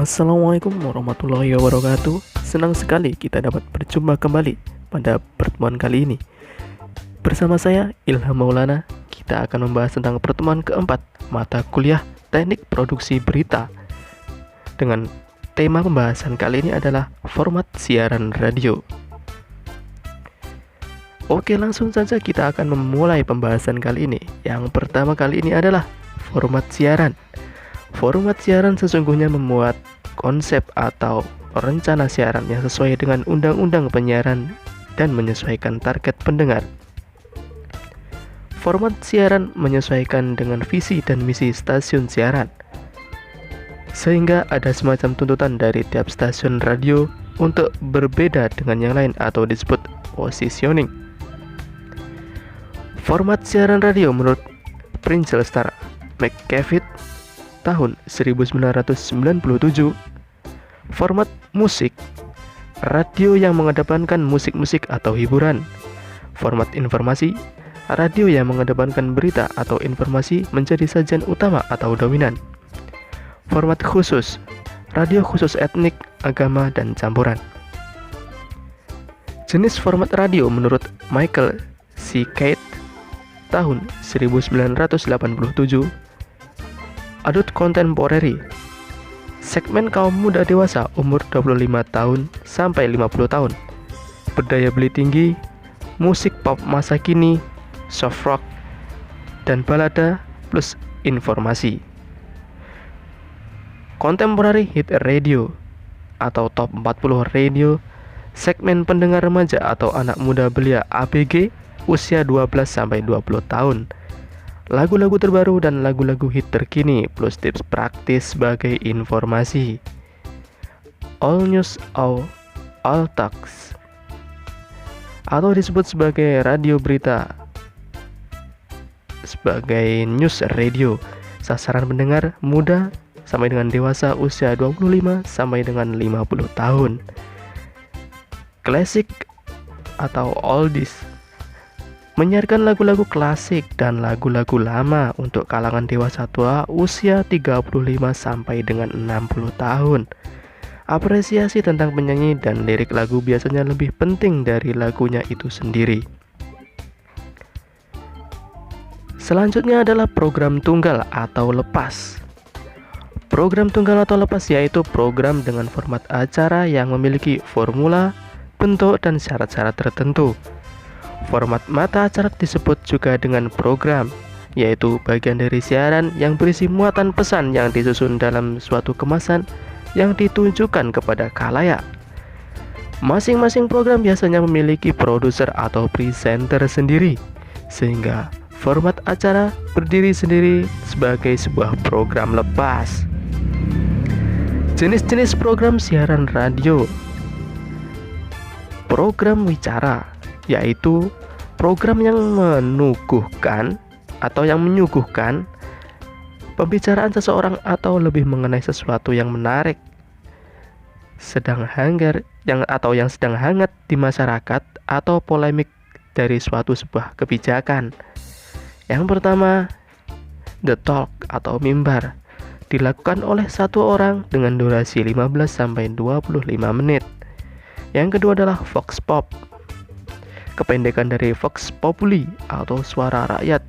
Assalamualaikum warahmatullahi wabarakatuh. Senang sekali kita dapat berjumpa kembali pada pertemuan kali ini. Bersama saya Ilham Maulana, kita akan membahas tentang pertemuan keempat mata kuliah Teknik Produksi Berita. Dengan tema pembahasan kali ini adalah format siaran radio. Oke, langsung saja kita akan memulai pembahasan kali ini. Yang pertama kali ini adalah format siaran. Format siaran sesungguhnya memuat konsep atau rencana siaran yang sesuai dengan undang-undang penyiaran dan menyesuaikan target pendengar. Format siaran menyesuaikan dengan visi dan misi stasiun siaran, sehingga ada semacam tuntutan dari tiap stasiun radio untuk berbeda dengan yang lain atau disebut positioning. Format siaran radio menurut Prince Star McCaffrey tahun 1997, format musik, radio yang mengedepankan musik-musik atau hiburan. Format informasi, radio yang mengedepankan berita atau informasi menjadi sajian utama atau dominan. Format khusus, radio khusus etnik, agama, dan campuran. Jenis format radio menurut Michael C. Kate tahun 1987, adult contemporary, segmen kaum muda dewasa umur 25 tahun sampai 50 tahun, berdaya beli tinggi, musik pop masa kini, soft rock, dan balada plus informasi. Contemporary hit radio atau top 40 radio, segmen pendengar remaja atau anak muda belia ABG usia 12 sampai 20 tahun. Lagu-lagu terbaru dan lagu-lagu hit terkini plus tips praktis sebagai informasi. All news all talks atau disebut sebagai radio berita, sebagai news radio. Sasaran pendengar muda sampai dengan dewasa usia 25 sampai dengan 50 tahun. Classic atau oldies, menyiarkan lagu-lagu klasik dan lagu-lagu lama untuk kalangan dewasa tua usia 35 sampai dengan 60 tahun. Apresiasi tentang penyanyi dan lirik lagu biasanya lebih penting dari lagunya itu sendiri. Selanjutnya adalah program tunggal atau lepas. Program tunggal atau lepas yaitu program dengan format acara yang memiliki formula, bentuk, dan syarat-syarat tertentu. Format mata acara disebut juga dengan program, yaitu bagian dari siaran yang berisi muatan pesan yang disusun dalam suatu kemasan yang ditunjukkan kepada khalayak. Masing-masing program biasanya memiliki produser atau presenter sendiri, sehingga format acara berdiri sendiri sebagai sebuah program lepas. Jenis-jenis program siaran radio. Program wicara, yaitu program yang menyuguhkan pembicaraan seseorang atau lebih mengenai sesuatu yang menarik, yang sedang hangat di masyarakat atau polemik dari sebuah kebijakan. Yang pertama, the talk atau mimbar, dilakukan oleh satu orang dengan durasi 15 sampai 25 menit. Yang kedua adalah vox pop, kependekan dari Vox Populi atau suara rakyat,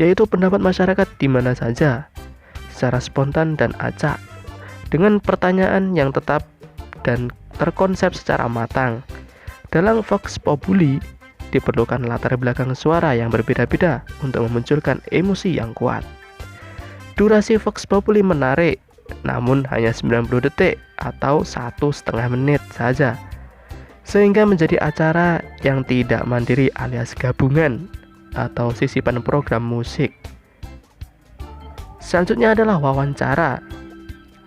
yaitu pendapat masyarakat di mana saja, secara spontan dan acak, dengan pertanyaan yang tetap dan terkonsep secara matang. Dalam Vox Populi diperlukan latar belakang suara yang berbeda-beda untuk memunculkan emosi yang kuat. Durasi Vox Populi menarik, namun hanya 90 detik atau 1,5 menit saja, sehingga menjadi acara yang tidak mandiri alias gabungan atau sisipan program musik. Selanjutnya adalah wawancara,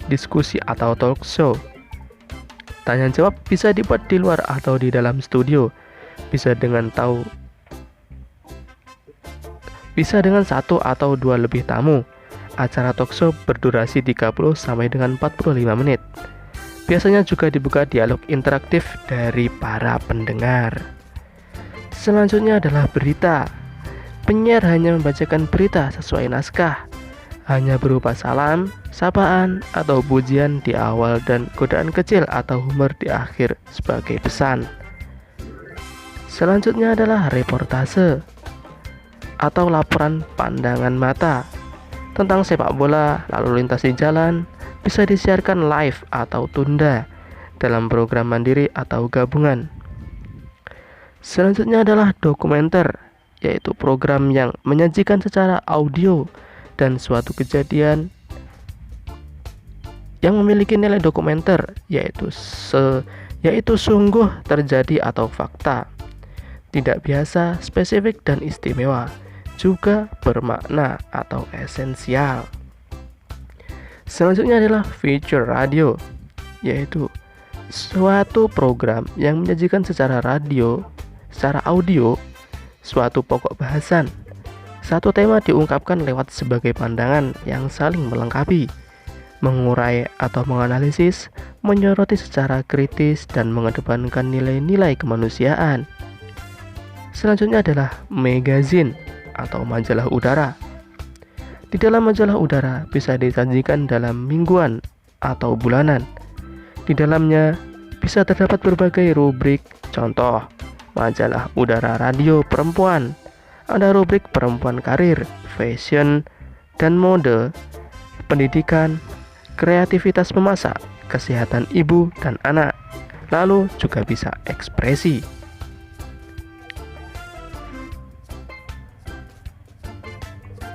diskusi atau talk show. Tanya jawab bisa dibuat di luar atau di dalam studio, bisa dengan satu atau dua lebih tamu. Acara talk show berdurasi 30 sampai dengan 45 menit. Biasanya juga dibuka dialog interaktif dari para pendengar. Selanjutnya adalah berita. Penyiar hanya membacakan berita sesuai naskah hanya berupa salam, sapaan, atau pujian di awal dan godaan kecil atau humor di akhir sebagai pesan. Selanjutnya adalah reportase atau laporan pandangan mata tentang sepak bola lalu lintas di jalan, bisa disiarkan live atau tunda dalam program mandiri atau gabungan. Selanjutnya adalah dokumenter, yaitu program yang menyajikan secara audio dan suatu kejadian yang memiliki nilai dokumenter, yaitu sungguh terjadi atau fakta, tidak biasa, spesifik, dan istimewa, juga bermakna atau esensial. Selanjutnya adalah feature radio, yaitu suatu program yang menyajikan secara audio, suatu pokok bahasan. Satu tema diungkapkan lewat sebagai pandangan yang saling melengkapi, mengurai atau menganalisis, menyoroti secara kritis, dan mengedepankan nilai-nilai kemanusiaan. Selanjutnya adalah magazine atau majalah udara. Di dalam majalah udara bisa disajikan dalam mingguan atau bulanan. Di dalamnya bisa terdapat berbagai rubrik, contoh majalah udara radio perempuan. Ada rubrik perempuan karir, fashion, dan mode, pendidikan, kreativitas memasak, kesehatan ibu dan anak. Lalu juga bisa ekspresi.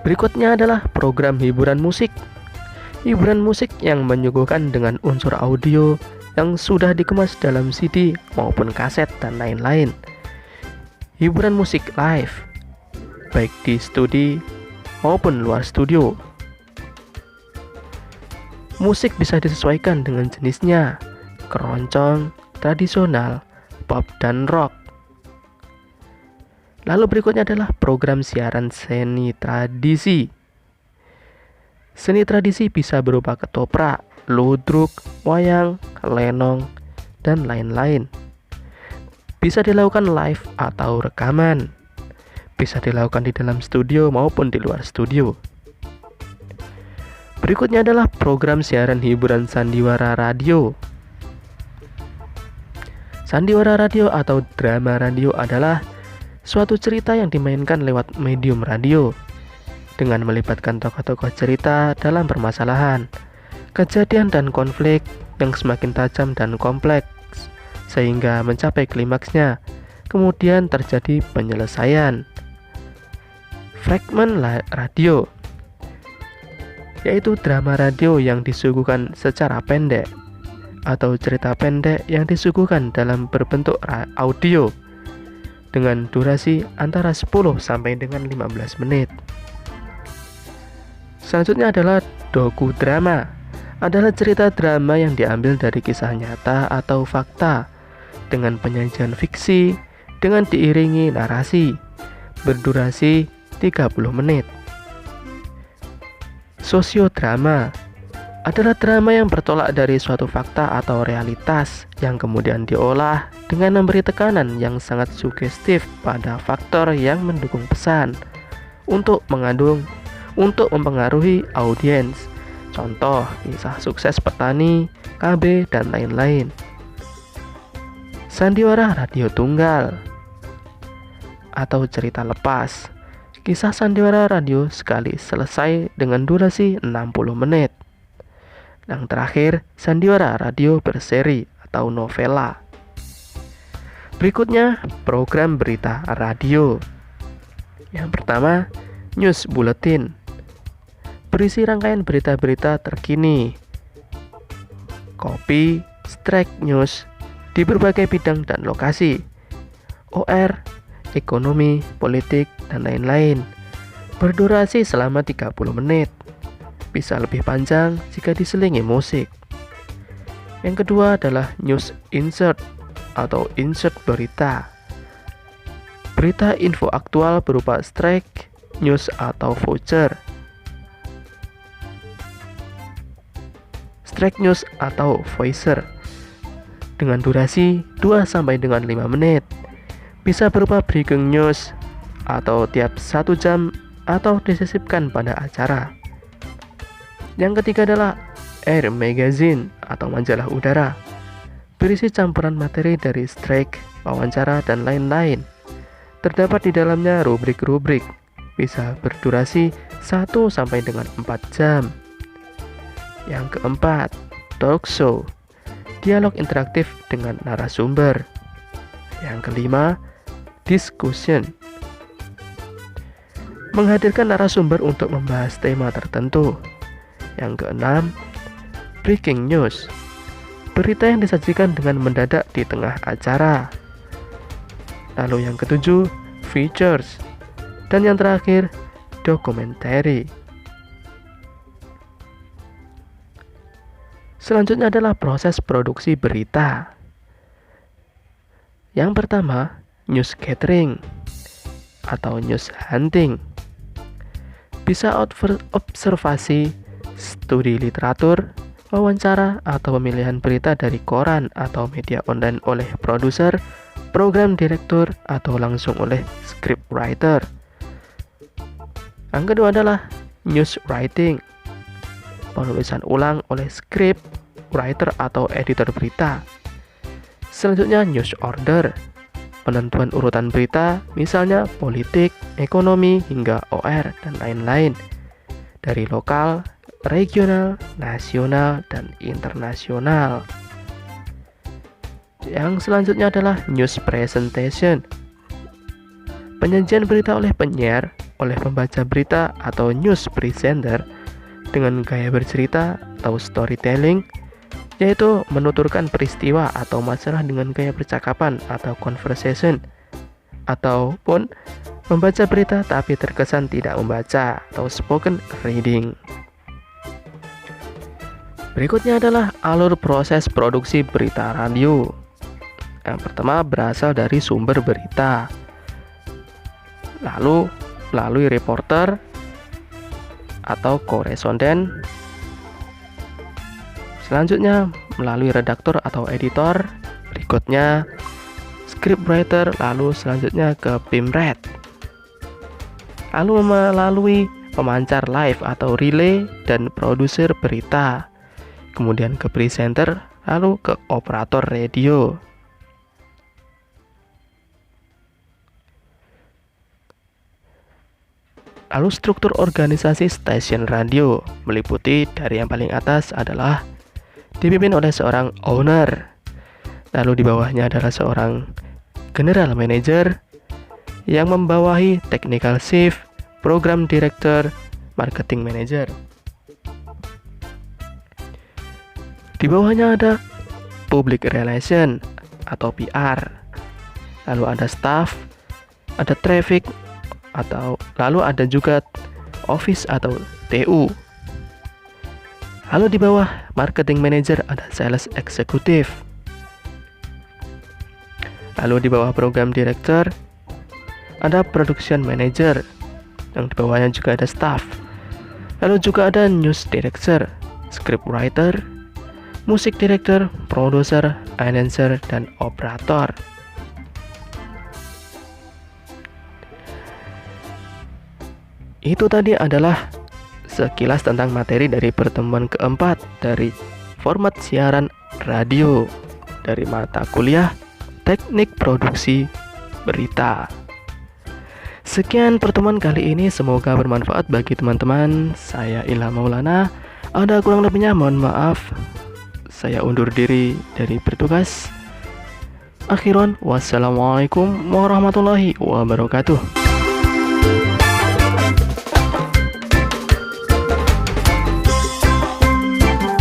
Berikutnya adalah program hiburan musik. Hiburan musik yang menyuguhkan dengan unsur audio yang sudah dikemas dalam CD maupun kaset dan lain-lain. Hiburan musik live, baik di studi maupun luar studio. Musik bisa disesuaikan dengan jenisnya, keroncong, tradisional, pop, dan rock. Lalu berikutnya adalah program siaran seni tradisi. Seni tradisi bisa berupa ketoprak, ludruk, wayang, lenong, dan lain-lain. Bisa dilakukan live atau rekaman. Bisa dilakukan di dalam studio maupun di luar studio. Berikutnya adalah program siaran hiburan sandiwara radio. Sandiwara radio atau drama radio adalah suatu cerita yang dimainkan lewat medium radio dengan melibatkan tokoh-tokoh cerita dalam permasalahan, kejadian dan konflik yang semakin tajam dan kompleks sehingga mencapai klimaksnya. Kemudian terjadi penyelesaian. Fragmen radio, yaitu drama radio yang disuguhkan secara pendek atau cerita pendek yang disuguhkan dalam berbentuk audio dengan durasi antara 10 sampai dengan 15 menit. Selanjutnya adalah dokudrama. Adalah cerita drama yang diambil dari kisah nyata atau fakta dengan penyajian fiksi dengan diiringi narasi berdurasi 30 menit. Sosiodrama adalah drama yang bertolak dari suatu fakta atau realitas yang kemudian diolah dengan memberi tekanan yang sangat sugestif pada faktor yang mendukung pesan untuk mempengaruhi audiens. Contoh, kisah sukses petani, KB, dan lain-lain. Sandiwara radio tunggal atau cerita lepas. Kisah sandiwara radio sekali selesai dengan durasi 60 menit. Yang terakhir, sandiwara radio berseri atau novela. Berikutnya, program berita radio. Yang pertama, News Bulletin. Berisi rangkaian berita-berita terkini. Copy, Strike News di berbagai bidang dan lokasi. OR, ekonomi, politik, dan lain-lain. Berdurasi selama 30 menit. Bisa lebih panjang jika diselingi musik. Yang kedua adalah news insert atau insert berita. Berita info aktual berupa strike, news atau voucher. Strike news atau voucher dengan durasi 2 sampai dengan 5 menit. Bisa berupa breaking news atau tiap 1 jam atau disisipkan pada acara. Yang ketiga adalah Air Magazine atau majalah udara, berisi campuran materi dari strike, wawancara, dan lain-lain. Terdapat di dalamnya rubrik-rubrik, bisa berdurasi 1 sampai dengan 4 jam. Yang keempat, talk show, dialog interaktif dengan narasumber. Yang kelima, discussion, menghadirkan narasumber untuk membahas tema tertentu. Yang keenam, breaking news, berita yang disajikan dengan mendadak di tengah acara. Lalu yang ketujuh, features, dan yang terakhir, documentary. Selanjutnya adalah proses produksi berita. Yang pertama, news gathering atau news hunting. Bisa observasi, studi literatur, wawancara, atau pemilihan berita dari koran atau media online oleh produser, program direktur, atau langsung oleh script writer. Yang kedua adalah news writing, penulisan ulang oleh script writer atau editor berita. Selanjutnya news order, penentuan urutan berita, misalnya politik, ekonomi, hingga OR, dan lain-lain, dari lokal, regional, nasional, dan internasional. Yang selanjutnya adalah news presentation, penyajian berita oleh penyiar, oleh pembaca berita atau news presenter dengan gaya bercerita atau storytelling, yaitu menuturkan peristiwa atau masalah dengan gaya percakapan atau conversation, ataupun membaca berita tapi terkesan tidak membaca atau spoken reading. Berikutnya adalah alur proses produksi berita radio. Yang pertama berasal dari sumber berita, lalu melalui reporter atau koresponden, selanjutnya melalui redaktur atau editor, berikutnya scriptwriter, lalu selanjutnya ke pimret, lalu melalui pemancar live atau relay dan produser berita, kemudian ke presenter, lalu ke operator radio. Lalu struktur organisasi stasiun radio meliputi dari yang paling atas adalah dipimpin oleh seorang owner, lalu di bawahnya adalah seorang general manager yang membawahi technical chief, program director, marketing manager. Di bawahnya ada public relation atau PR, lalu ada staff, ada traffic, atau lalu ada juga office atau TU. Lalu di bawah marketing manager ada sales executive. Lalu di bawah program director ada production manager, yang di bawahnya juga ada staff. Lalu juga ada news director, script writer, music director, producer, announcer, dan operator. Itu tadi adalah sekilas tentang materi dari pertemuan keempat dari format siaran radio dari mata kuliah Teknik Produksi Berita. Sekian pertemuan kali ini, semoga bermanfaat bagi teman-teman. Saya Ilham Maulana. Ada kurang lebihnya mohon maaf. Saya undur diri dari bertugas. Akhiran, wassalamualaikum warahmatullahi wabarakatuh.